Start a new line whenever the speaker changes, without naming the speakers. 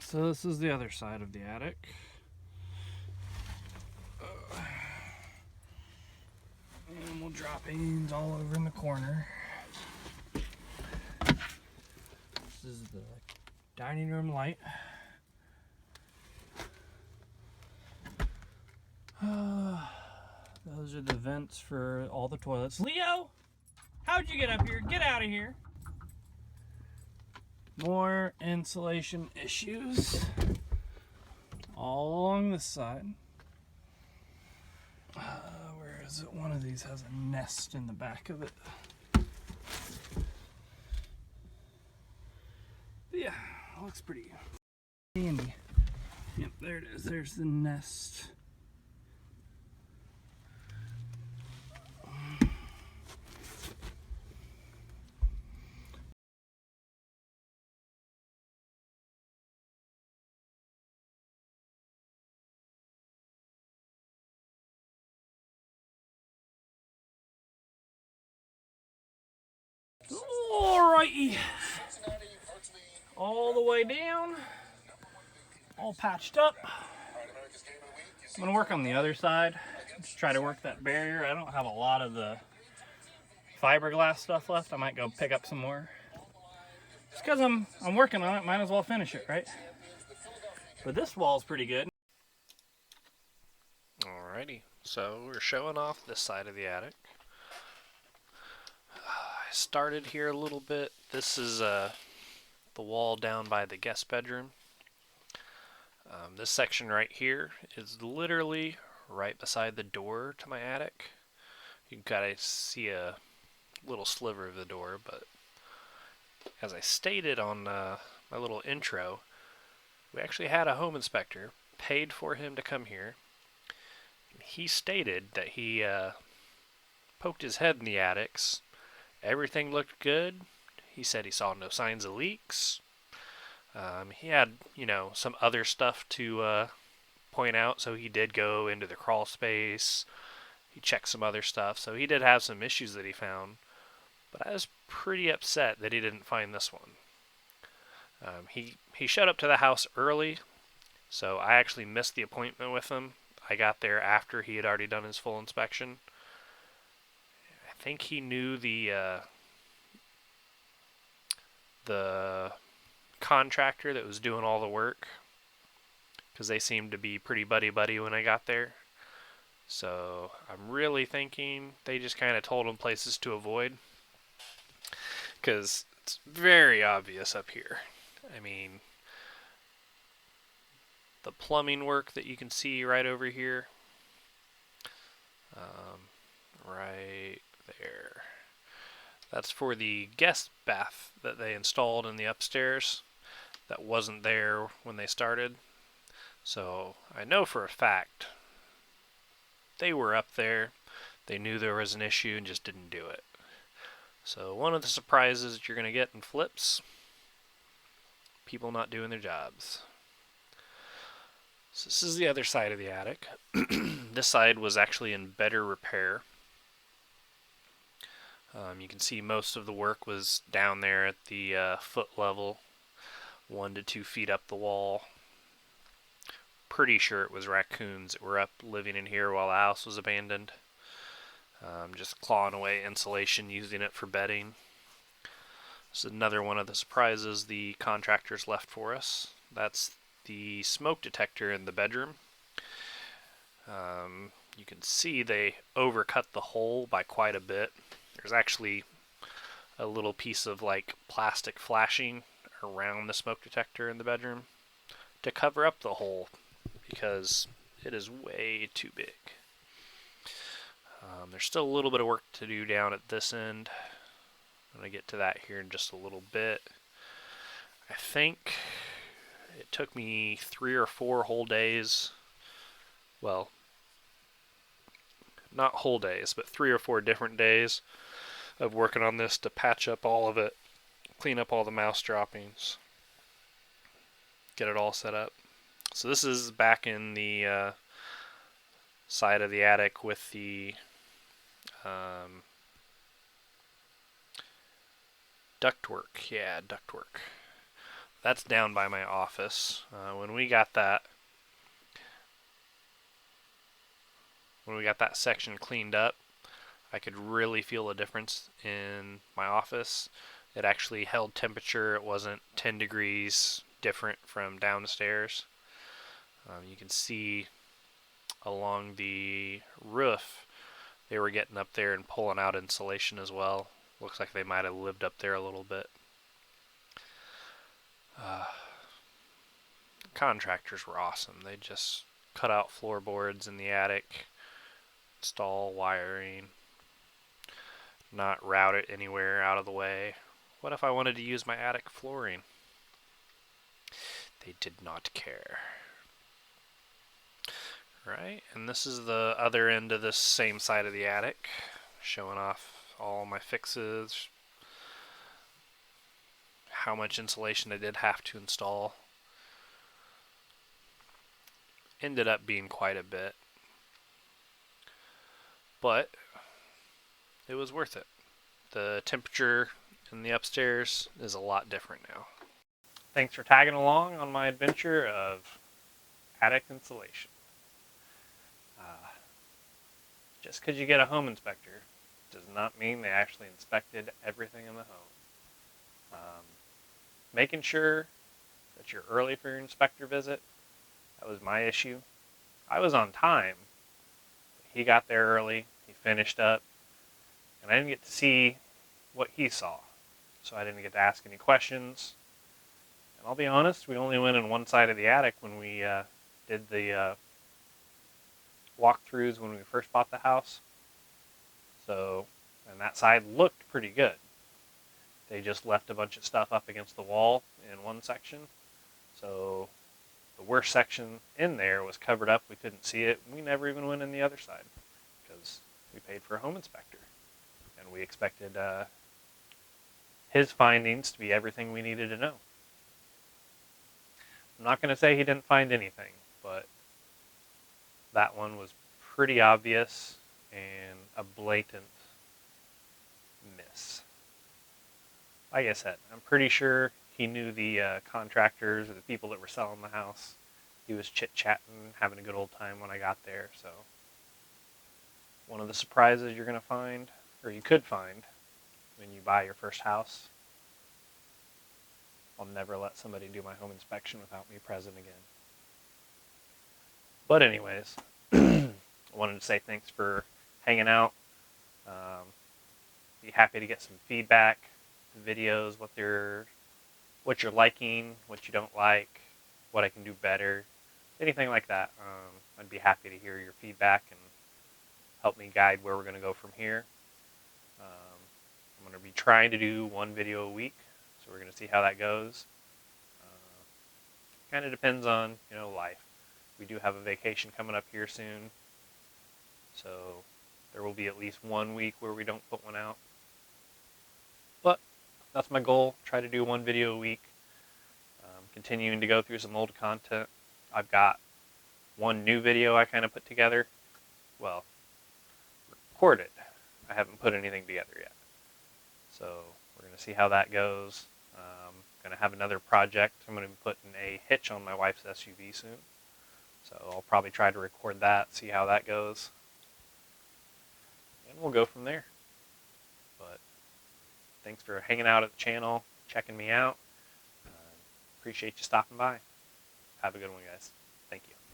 So this is the other side of the attic. Animal droppings all over in the corner. This is the dining room light. Those are the vents for all the toilets. Leo, how'd you get up here? Get out of here. More insulation issues all along this side. Where is it? One of these has a nest in the back of it. But yeah, it looks pretty handy. Yep, there it is. There's the nest. Alrighty. All the way down. All patched up. I'm gonna work on the other side. Just try to work that barrier. I don't have a lot of the fiberglass stuff left. I might go pick up some more. Just because I'm working on it, might as well finish it, right? But this wall's pretty good.
Alrighty, so we're showing off this side of the attic. I started here a little bit. This is the wall down by the guest bedroom. This section right here is literally right beside the door to my attic. You can kind of see a little sliver of the door, but as I stated on my little intro, we actually had a home inspector, paid for him to come here. He stated that he poked his head in the attics. Everything looked good. He said he saw no signs of leaks. He had, some other stuff to point out, so he did go into the crawl space. He checked some other stuff, so he did have some issues that he found. But I was pretty upset that he didn't find this one. He showed up to the house early, so I actually missed the appointment with him. I got there after he had already done his full inspection. I think he knew the contractor that was doing all the work, because they seemed to be pretty buddy-buddy when I got there. So I'm really thinking they just kind of told him places to avoid, because it's very obvious up here. I mean, the plumbing work that you can see right over here, right there, that's for the guest bath that they installed in the upstairs that wasn't there when they started. So I know for a fact they were up there, they knew there was an issue and just didn't do it. So one of the surprises that you're going to get in flips, people not doing their jobs. So this is the other side of the attic. This side was actually in better repair. You can see most of the work was down there at the foot level, 1 to 2 feet up the wall. Pretty sure it was raccoons that were up living in here while the house was abandoned. Just clawing away insulation, using it for bedding. This is another one of the surprises the contractors left for us. That's the smoke detector in the bedroom. You can see they overcut the hole by quite a bit. There's actually a little piece of plastic flashing around the smoke detector in the bedroom to cover up the hole, because it is way too big. There's still a little bit of work to do down at this end. I'm going to get to that here in just a little bit. I think it took me 3 or 4 whole days. Well, not whole days, but 3 or 4 different days of working on this to patch up all of it, clean up all the mouse droppings, get it all set up. So this is back in the side of the attic with the ductwork. Yeah, ductwork. that's down by my office. When we got that section cleaned up, I could really feel a difference in my office. It actually held temperature. It wasn't 10 degrees different from downstairs. You can see along the roof, they were getting up there and pulling out insulation as well. Looks like they might have lived up there a little bit. Contractors were awesome. They just cut out floorboards in the attic, install wiring, not route it anywhere out of the way. What if I wanted to use my attic flooring? They did not care. Right, and this is the other end of this same side of the attic, showing off all my fixes, how much insulation I did have to install. Ended up being quite a bit, but it was worth it. The temperature in the upstairs is a lot different now. Thanks for tagging along on my adventure of attic insulation. Just because you get a home inspector does not mean they actually inspected everything in the home. Making sure that you're early for your inspector visit, that was my issue. I was on time. He got there early, he finished up, and I didn't get to see what he saw. So I didn't get to ask any questions. And I'll be honest, we only went in one side of the attic when we did the walkthroughs when we first bought the house. So, and that side looked pretty good. They just left a bunch of stuff up against the wall in one section. So the worst section in there was covered up. We couldn't see it. We never even went in the other side because we paid for a home inspector. And we expected his findings to be everything we needed to know. I'm not going to say he didn't find anything, but that one was pretty obvious and a blatant miss. Like I said, I'm pretty sure he knew the contractors or the people that were selling the house. He was chit-chatting, having a good old time when I got there. So one of the surprises you're going to find, or you could find, when you buy your first house, I'll never let somebody do my home inspection without me present again. But anyways, I wanted to say thanks for hanging out. Be happy to get some feedback, the videos, what you're liking, what you don't like, what I can do better, anything like that. I'd be happy to hear your feedback and help me guide where we're going to go from here. I'm going to be trying to do one video a week, so we're going to see how that goes. Kind of depends on, life. We do have a vacation coming up here soon, so there will be at least 1 week where we don't put one out. But that's my goal, try to do one video a week. Continuing to go through some old content. I've got one new video I kind of put together. Well, recorded. I haven't put anything together yet. So we're going to see how that goes. Going to have another project. I'm going to be putting a hitch on my wife's SUV soon. So I'll probably try to record that, see how that goes. And we'll go from there. But thanks for hanging out at the channel, checking me out. Appreciate you stopping by. Have a good one, guys. Thank you.